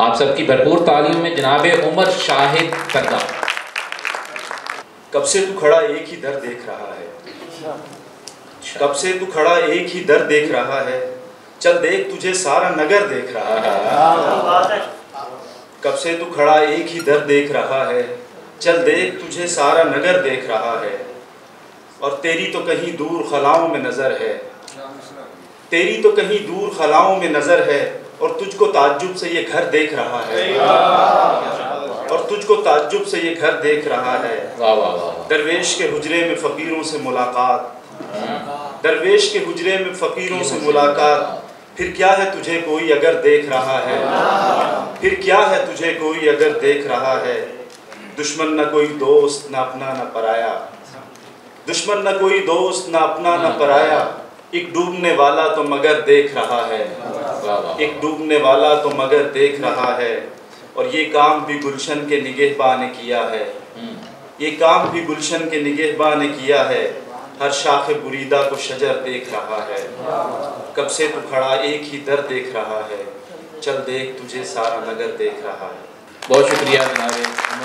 آپ سب کی بھرپور تعلیم میں جناب عمر شاہد پردہ۔ کب سے تو کھڑا ایک ہی در دیکھ رہا ہے، کب سے تو کھڑا ایک ہی در دیکھ رہا ہے، چل دیکھ تجھے سارا نگر دیکھ رہا ہے۔ کب سے تو کھڑا ایک ہی در دیکھ رہا ہے، چل دیکھ تجھے سارا نگر دیکھ رہا ہے، اور تیری تو کہیں دور خلاؤں میں نظر ہے، تیری تو کہیں دور خلاؤں میں نظر ہے، اور تجھ کو تعجب سے یہ گھر دیکھ رہا ہے، اور تجھ کو تعجب سے یہ گھر دیکھ رہا ہے۔ درویش کے حجرے میں فقیروں سے ملاقات، درویش کے حجرے میں فقیروں سے ملاقات، پھر کیا ہے تجھے کوئی اگر دیکھ رہا ہے، پھر کیا ہے تجھے کوئی اگر دیکھ رہا ہے۔ دشمن نہ کوئی دوست نہ اپنا نہ پرایا، دشمن نہ کوئی دوست نہ اپنا نہ پرایا، ایک ڈوبنے والا تو مگر دیکھ رہا ہے، ایک ڈوبنے والا تو مگر دیکھ رہا ہے۔ اور یہ کام بھی گلشن کے نگہباں نے کیا ہے، یہ کام بھی گلشن کے نگہباں نے کیا ہے، ہر شاخ بریدہ کو شجر دیکھ رہا ہے۔ کب سے تو کھڑا ایک ہی در دیکھ رہا ہے، چل دیکھ تجھے سارا نگر دیکھ رہا ہے۔ بہت شکریہ جناب۔